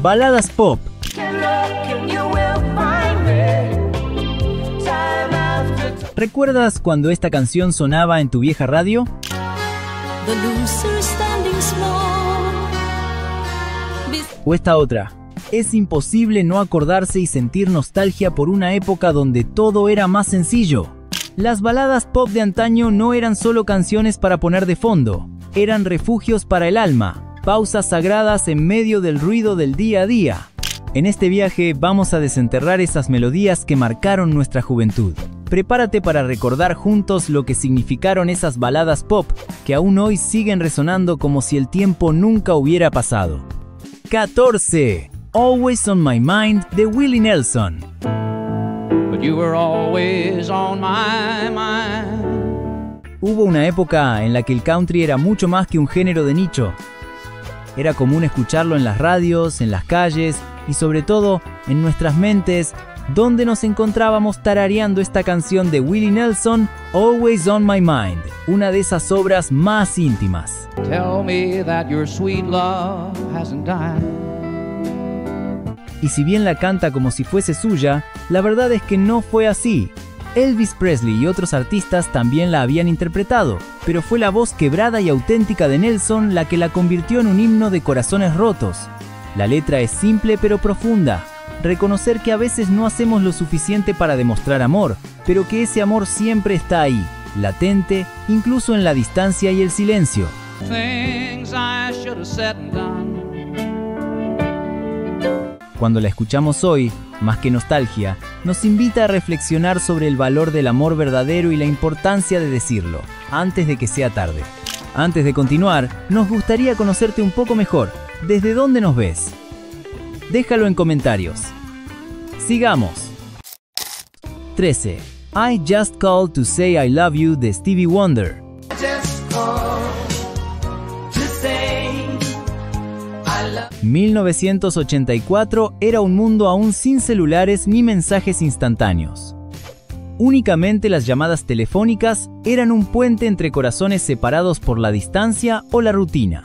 Baladas pop. ¿Recuerdas cuando esta canción sonaba en tu vieja radio? O esta otra. Es imposible no acordarse y sentir nostalgia por una época donde todo era más sencillo. Las baladas pop de antaño no eran solo canciones para poner de fondo, eran refugios para el alma, pausas sagradas en medio del ruido del día a día. En este viaje vamos a desenterrar esas melodías que marcaron nuestra juventud. Prepárate para recordar juntos lo que significaron esas baladas pop que aún hoy siguen resonando como si el tiempo nunca hubiera pasado. 14. Always on My Mind de Willie Nelson. But you were always on my mind. Hubo una época en la que el country era mucho más que un género de nicho. Era común escucharlo en las radios, en las calles y sobre todo en nuestras mentes, donde nos encontrábamos tarareando esta canción de Willie Nelson, Always on My Mind, una de esas obras más íntimas. Tell me that your sweet love hasn't died. Y si bien la canta como si fuese suya, la verdad es que no fue así. Elvis Presley y otros artistas también la habían interpretado, pero fue la voz quebrada y auténtica de Nelson la que la convirtió en un himno de corazones rotos. La letra es simple pero profunda. Reconocer que a veces no hacemos lo suficiente para demostrar amor, pero que ese amor siempre está ahí, latente, incluso en la distancia y el silencio. Things I should have said and done. Cuando la escuchamos hoy, más que nostalgia, nos invita a reflexionar sobre el valor del amor verdadero y la importancia de decirlo, antes de que sea tarde. Antes de continuar, nos gustaría conocerte un poco mejor. ¿Desde dónde nos ves? Déjalo en comentarios. Sigamos. 13. I Just Called to Say I Love You de Stevie Wonder. 1984 era un mundo aún sin celulares ni mensajes instantáneos. Únicamente las llamadas telefónicas eran un puente entre corazones separados por la distancia o la rutina.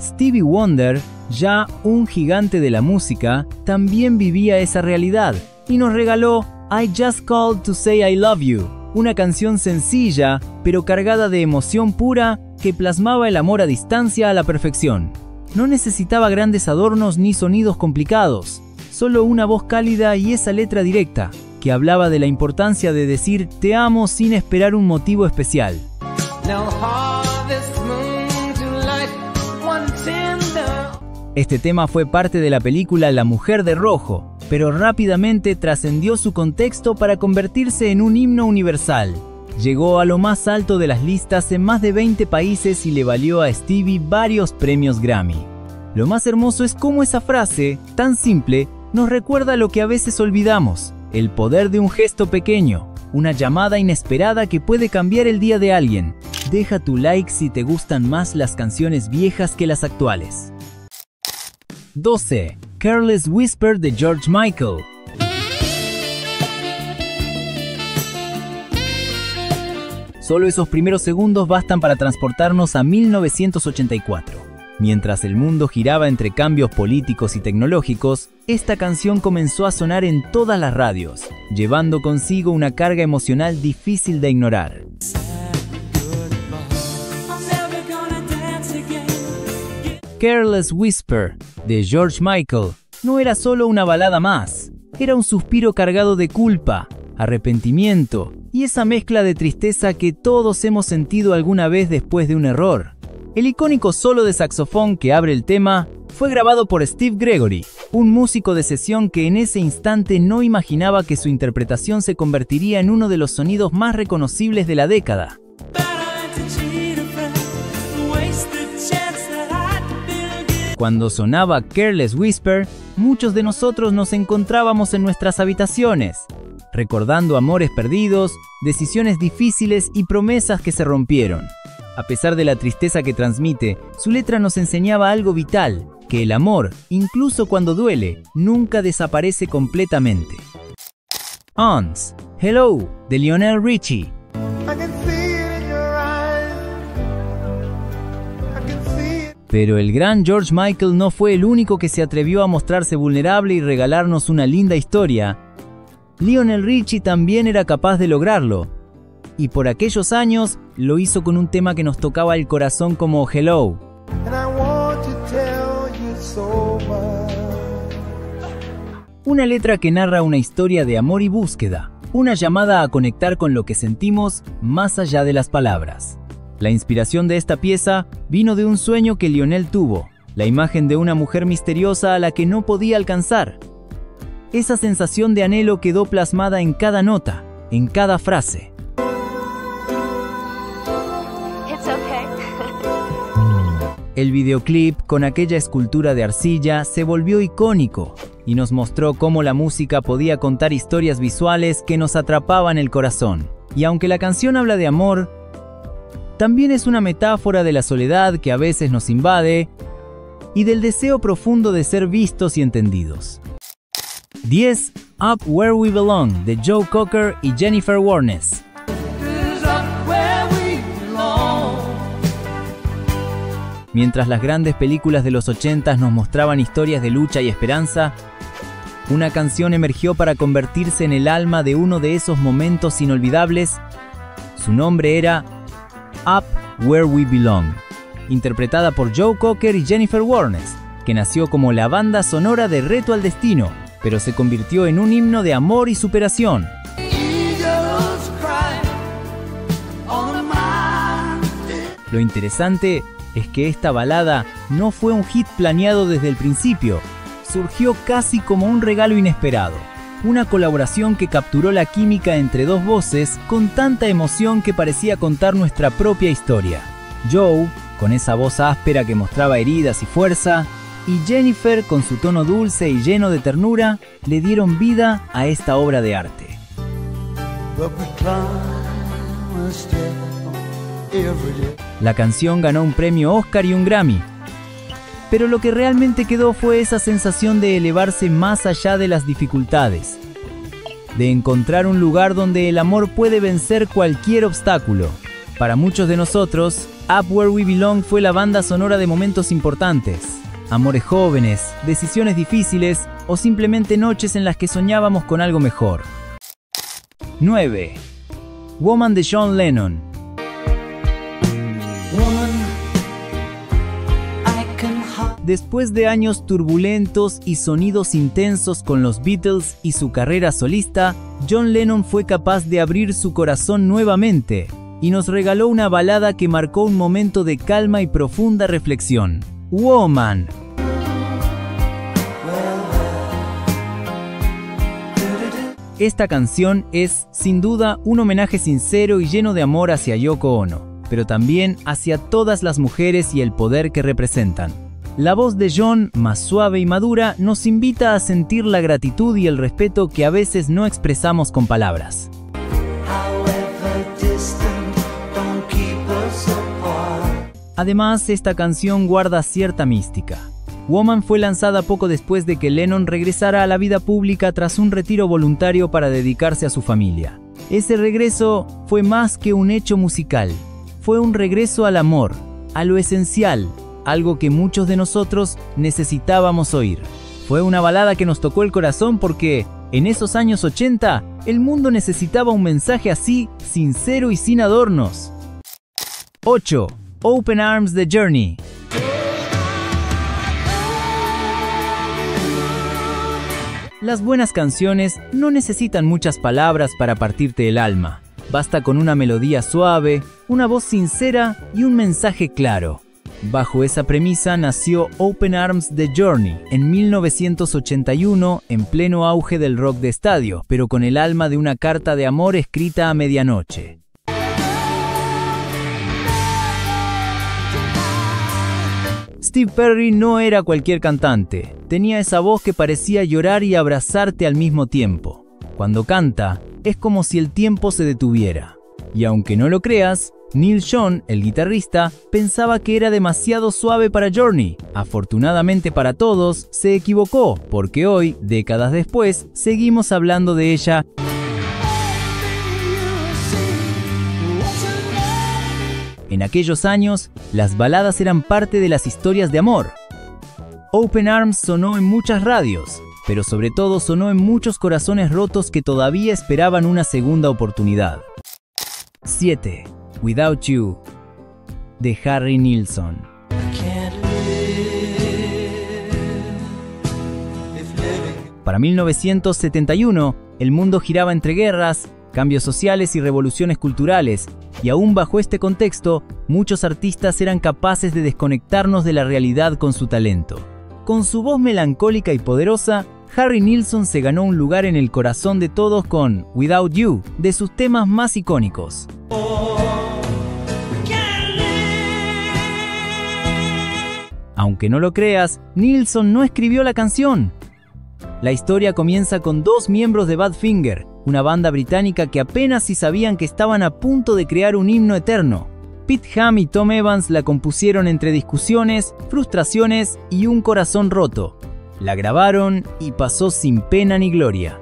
Stevie Wonder, ya un gigante de la música, también vivía esa realidad y nos regaló I Just Called to Say I Love You, una canción sencilla pero cargada de emoción pura que plasmaba el amor a distancia a la perfección. No necesitaba grandes adornos ni sonidos complicados, solo una voz cálida y esa letra directa, que hablaba de la importancia de decir te amo sin esperar un motivo especial. Este tema fue parte de la película La Mujer de Rojo, pero rápidamente trascendió su contexto para convertirse en un himno universal. Llegó a lo más alto de las listas en más de 20 países y le valió a Stevie varios premios Grammy. Lo más hermoso es cómo esa frase, tan simple, nos recuerda lo que a veces olvidamos, el poder de un gesto pequeño, una llamada inesperada que puede cambiar el día de alguien. Deja tu like si te gustan más las canciones viejas que las actuales. 12. Careless Whisper de George Michael. Solo esos primeros segundos bastan para transportarnos a 1984. Mientras el mundo giraba entre cambios políticos y tecnológicos, esta canción comenzó a sonar en todas las radios, llevando consigo una carga emocional difícil de ignorar. Careless Whisper de George Michael no era solo una balada más, era un suspiro cargado de culpa, arrepentimiento y esa mezcla de tristeza que todos hemos sentido alguna vez después de un error. El icónico solo de saxofón que abre el tema fue grabado por Steve Gregory, un músico de sesión que en ese instante no imaginaba que su interpretación se convertiría en uno de los sonidos más reconocibles de la década. Cuando sonaba Careless Whisper, muchos de nosotros nos encontrábamos en nuestras habitaciones, recordando amores perdidos, decisiones difíciles y promesas que se rompieron. A pesar de la tristeza que transmite, su letra nos enseñaba algo vital, que el amor, incluso cuando duele, nunca desaparece completamente. Ons, Hello, de Lionel Richie. Pero el gran George Michael no fue el único que se atrevió a mostrarse vulnerable y regalarnos una linda historia. Lionel Richie también era capaz de lograrlo. Y por aquellos años lo hizo con un tema que nos tocaba el corazón como Hello. Una letra que narra una historia de amor y búsqueda, una llamada a conectar con lo que sentimos más allá de las palabras. La inspiración de esta pieza vino de un sueño que Lionel tuvo, la imagen de una mujer misteriosa a la que no podía alcanzar. Esa sensación de anhelo quedó plasmada en cada nota, en cada frase. El videoclip, con aquella escultura de arcilla, se volvió icónico y nos mostró cómo la música podía contar historias visuales que nos atrapaban el corazón. Y aunque la canción habla de amor, también es una metáfora de la soledad que a veces nos invade y del deseo profundo de ser vistos y entendidos. 10. Up Where We Belong, de Joe Cocker y Jennifer Warnes. Mientras las grandes películas de los 80 nos mostraban historias de lucha y esperanza, una canción emergió para convertirse en el alma de uno de esos momentos inolvidables. Su nombre era Up Where We Belong, interpretada por Joe Cocker y Jennifer Warnes, que nació como la banda sonora de Reto al Destino, pero se convirtió en un himno de amor y superación. Lo interesante es que esta balada no fue un hit planeado desde el principio, surgió casi como un regalo inesperado, una colaboración que capturó la química entre dos voces con tanta emoción que parecía contar nuestra propia historia. Joe, con esa voz áspera que mostraba heridas y fuerza, y Jennifer, con su tono dulce y lleno de ternura, le dieron vida a esta obra de arte. La canción ganó un premio Oscar y un Grammy, pero lo que realmente quedó fue esa sensación de elevarse más allá de las dificultades, de encontrar un lugar donde el amor puede vencer cualquier obstáculo. Para muchos de nosotros, Up Where We Belong fue la banda sonora de momentos importantes, amores jóvenes, decisiones difíciles o simplemente noches en las que soñábamos con algo mejor. 9. Woman de John Lennon. Después de años turbulentos y sonidos intensos con los Beatles y su carrera solista, John Lennon fue capaz de abrir su corazón nuevamente y nos regaló una balada que marcó un momento de calma y profunda reflexión. Woman. Esta canción es, sin duda, un homenaje sincero y lleno de amor hacia Yoko Ono, pero también hacia todas las mujeres y el poder que representan. La voz de John, más suave y madura, nos invita a sentir la gratitud y el respeto que a veces no expresamos con palabras. Además, esta canción guarda cierta mística. Woman fue lanzada poco después de que Lennon regresara a la vida pública tras un retiro voluntario para dedicarse a su familia. Ese regreso fue más que un hecho musical. Fue un regreso al amor, a lo esencial, algo que muchos de nosotros necesitábamos oír. Fue una balada que nos tocó el corazón porque, en esos años 80, el mundo necesitaba un mensaje así, sincero y sin adornos. 8. Open Arms de Journey. Las buenas canciones no necesitan muchas palabras para partirte el alma. Basta con una melodía suave, una voz sincera y un mensaje claro. Bajo esa premisa nació Open Arms de Journey en 1981, en pleno auge del rock de estadio, pero con el alma de una carta de amor escrita a medianoche. Steve Perry no era cualquier cantante, tenía esa voz que parecía llorar y abrazarte al mismo tiempo. Cuando canta, es como si el tiempo se detuviera. Y aunque no lo creas, Neil Schon, el guitarrista, pensaba que era demasiado suave para Journey. Afortunadamente para todos, se equivocó, porque hoy, décadas después, seguimos hablando de ella. En aquellos años, las baladas eran parte de las historias de amor. Open Arms sonó en muchas radios, pero sobre todo sonó en muchos corazones rotos que todavía esperaban una segunda oportunidad. 7. Without You, de Harry Nilsson. Para 1971, el mundo giraba entre guerras, cambios sociales y revoluciones culturales, y aún bajo este contexto, muchos artistas eran capaces de desconectarnos de la realidad con su talento. Con su voz melancólica y poderosa, Harry Nilsson se ganó un lugar en el corazón de todos con Without You, de sus temas más icónicos. Aunque no lo creas, Nilsson no escribió la canción. La historia comienza con dos miembros de Badfinger, una banda británica que apenas si sabían que estaban a punto de crear un himno eterno. Pete Ham y Tom Evans la compusieron entre discusiones, frustraciones y un corazón roto. La grabaron y pasó sin pena ni gloria.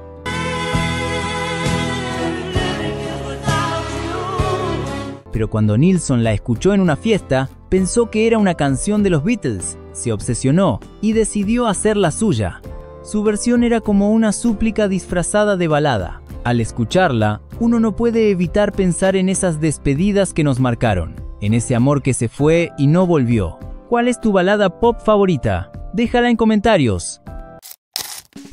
Pero cuando Nilsson la escuchó en una fiesta, pensó que era una canción de los Beatles, se obsesionó y decidió hacerla suya. Su versión era como una súplica disfrazada de balada. Al escucharla, uno no puede evitar pensar en esas despedidas que nos marcaron, en ese amor que se fue y no volvió. ¿Cuál es tu balada pop favorita? Déjala en comentarios.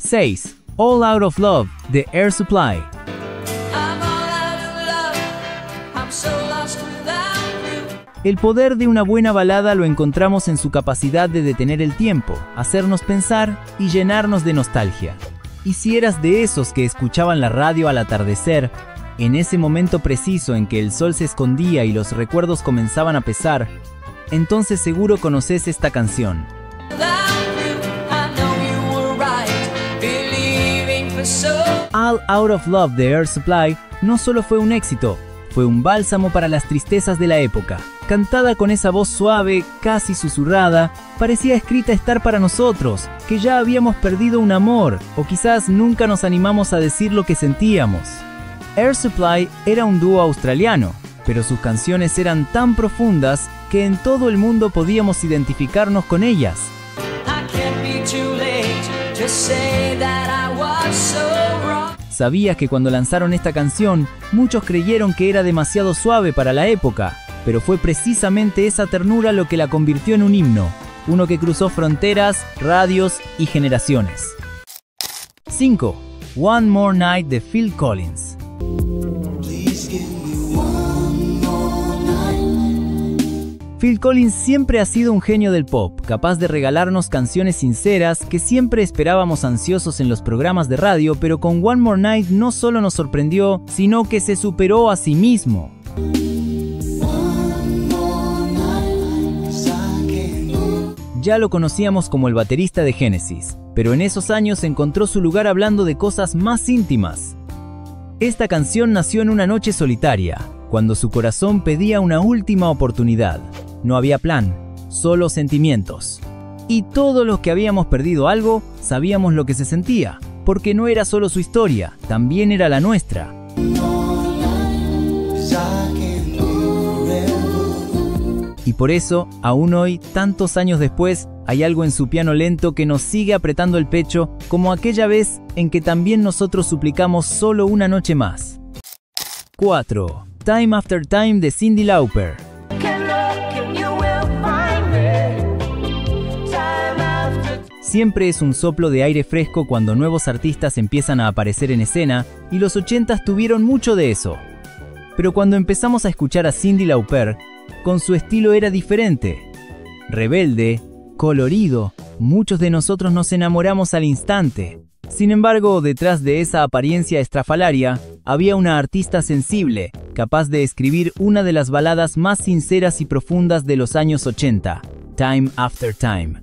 6. All Out of Love, de Air Supply. El poder de una buena balada lo encontramos en su capacidad de detener el tiempo, hacernos pensar y llenarnos de nostalgia. Y si eras de esos que escuchaban la radio al atardecer, en ese momento preciso en que el sol se escondía y los recuerdos comenzaban a pesar, entonces seguro conoces esta canción. All Out of Love de Air Supply no solo fue un éxito, fue un bálsamo para las tristezas de la época. Cantada con esa voz suave, casi susurrada, parecía escrita a estar para nosotros, que ya habíamos perdido un amor, o quizás nunca nos animamos a decir lo que sentíamos. Air Supply era un dúo australiano, pero sus canciones eran tan profundas que en todo el mundo podíamos identificarnos con ellas. Sabías que cuando lanzaron esta canción, muchos creyeron que era demasiado suave para la época, pero fue precisamente esa ternura lo que la convirtió en un himno, uno que cruzó fronteras, radios y generaciones. 5. One More Night de Phil Collins. Phil Collins siempre ha sido un genio del pop, capaz de regalarnos canciones sinceras que siempre esperábamos ansiosos en los programas de radio, pero con One More Night no solo nos sorprendió, sino que se superó a sí mismo. Ya lo conocíamos como el baterista de Genesis, pero en esos años encontró su lugar hablando de cosas más íntimas. Esta canción nació en una noche solitaria, cuando su corazón pedía una última oportunidad. No había plan, solo sentimientos. Y todos los que habíamos perdido algo, sabíamos lo que se sentía, porque no era solo su historia, también era la nuestra. Y por eso, aún hoy, tantos años después, hay algo en su piano lento que nos sigue apretando el pecho, como aquella vez en que también nosotros suplicamos solo una noche más. 4. Time After Time de Cyndi Lauper. Siempre es un soplo de aire fresco cuando nuevos artistas empiezan a aparecer en escena, y los 80s tuvieron mucho de eso. Pero cuando empezamos a escuchar a Cyndi Lauper, con su estilo era diferente. Rebelde, colorido, muchos de nosotros nos enamoramos al instante. Sin embargo, detrás de esa apariencia estrafalaria, había una artista sensible, capaz de escribir una de las baladas más sinceras y profundas de los años 80, Time After Time.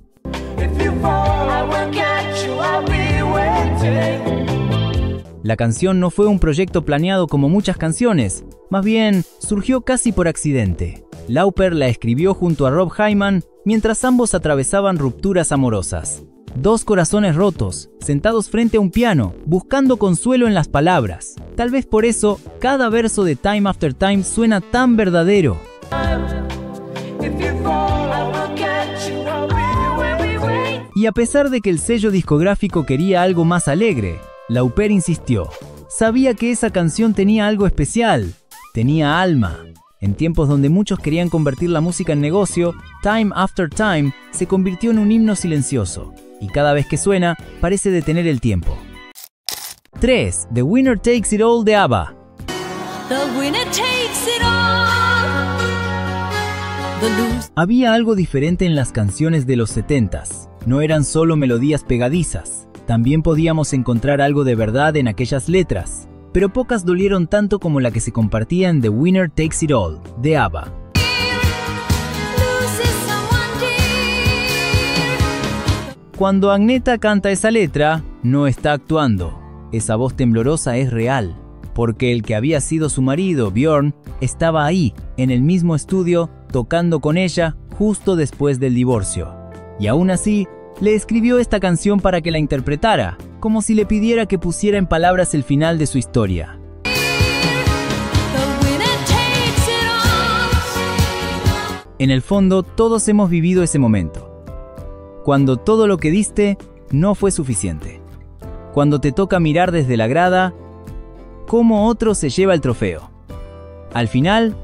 La canción no fue un proyecto planeado como muchas canciones, más bien surgió casi por accidente. Lauper la escribió junto a Rob Hyman mientras ambos atravesaban rupturas amorosas. Dos corazones rotos, sentados frente a un piano, buscando consuelo en las palabras. Tal vez por eso, cada verso de Time After Time suena tan verdadero. Y a pesar de que el sello discográfico quería algo más alegre, Lauper insistió. Sabía que esa canción tenía algo especial, tenía alma. En tiempos donde muchos querían convertir la música en negocio, Time After Time se convirtió en un himno silencioso, y cada vez que suena, parece detener el tiempo. 3. The Winner Takes It All de ABBA. The winner takes it all. Había algo diferente en las canciones de los 70s. No eran solo melodías pegadizas, también podíamos encontrar algo de verdad en aquellas letras, pero pocas dolieron tanto como la que se compartía en The Winner Takes It All, de ABBA. Cuando Agnetha canta esa letra, no está actuando. Esa voz temblorosa es real, porque el que había sido su marido, Björn, estaba ahí, en el mismo estudio, tocando con ella justo después del divorcio. Y aún así, le escribió esta canción para que la interpretara, como si le pidiera que pusiera en palabras el final de su historia. En el fondo, todos hemos vivido ese momento. Cuando todo lo que diste no fue suficiente. Cuando te toca mirar desde la grada cómo otro se lleva el trofeo. Al final,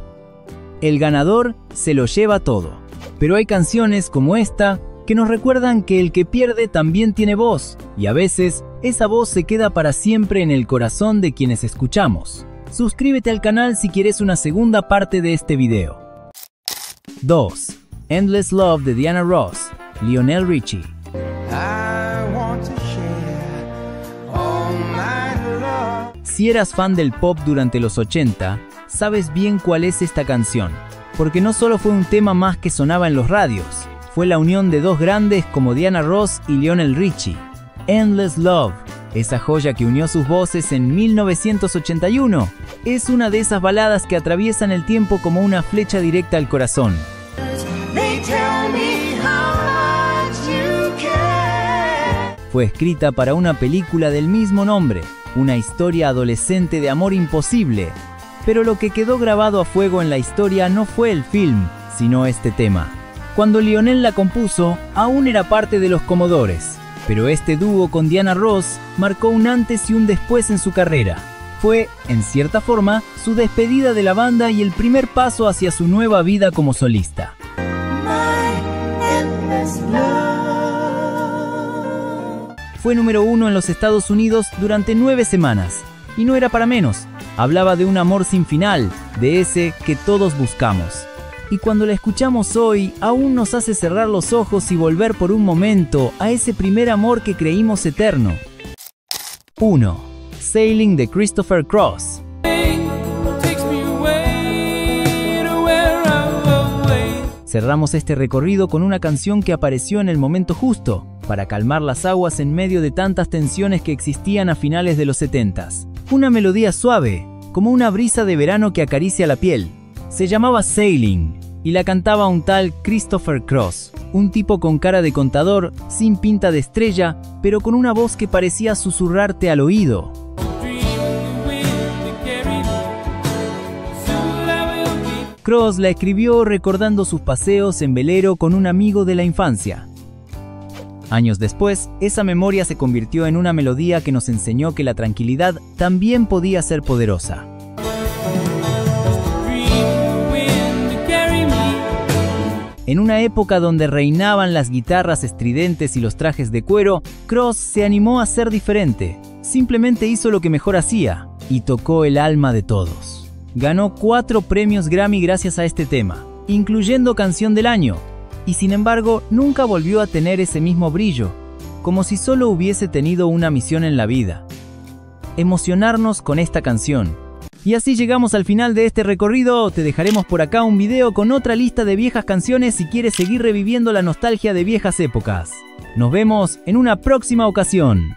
el ganador se lo lleva todo. Pero hay canciones como esta que nos recuerdan que el que pierde también tiene voz, y a veces esa voz se queda para siempre en el corazón de quienes escuchamos. Suscríbete al canal si quieres una segunda parte de este video. 2. Endless Love de Diana Ross, Lionel Richie. Si eras fan del pop durante los 80, sabes bien cuál es esta canción, porque no solo fue un tema más que sonaba en los radios, fue la unión de dos grandes como Diana Ross y Lionel Richie. Endless Love, esa joya que unió sus voces en 1981, es una de esas baladas que atraviesan el tiempo como una flecha directa al corazón. Fue escrita para una película del mismo nombre, una historia adolescente de amor imposible. Pero lo que quedó grabado a fuego en la historia no fue el film, sino este tema. Cuando Lionel la compuso, aún era parte de los Commodores, pero este dúo con Diana Ross marcó un antes y un después en su carrera. Fue, en cierta forma, su despedida de la banda y el primer paso hacia su nueva vida como solista. Fue número 1 en los Estados Unidos durante 9 semanas, y no era para menos. Hablaba de un amor sin final, de ese que todos buscamos. Y cuando la escuchamos hoy, aún nos hace cerrar los ojos y volver por un momento a ese primer amor que creímos eterno. 1. Sailing de Christopher Cross. Cerramos este recorrido con una canción que apareció en el momento justo, para calmar las aguas en medio de tantas tensiones que existían a finales de los 70s. Una melodía suave, como una brisa de verano que acaricia la piel. Se llamaba Sailing, y la cantaba un tal Christopher Cross, un tipo con cara de contador, sin pinta de estrella, pero con una voz que parecía susurrarte al oído. Cross la escribió recordando sus paseos en velero con un amigo de la infancia. Años después, esa memoria se convirtió en una melodía que nos enseñó que la tranquilidad también podía ser poderosa. En una época donde reinaban las guitarras estridentes y los trajes de cuero, Cross se animó a ser diferente. Simplemente hizo lo que mejor hacía, y tocó el alma de todos. Ganó 4 premios Grammy gracias a este tema, incluyendo Canción del Año, y sin embargo nunca volvió a tener ese mismo brillo, como si solo hubiese tenido una misión en la vida: emocionarnos con esta canción. Y así llegamos al final de este recorrido. Te dejaremos por acá un video con otra lista de viejas canciones si quieres seguir reviviendo la nostalgia de viejas épocas. Nos vemos en una próxima ocasión.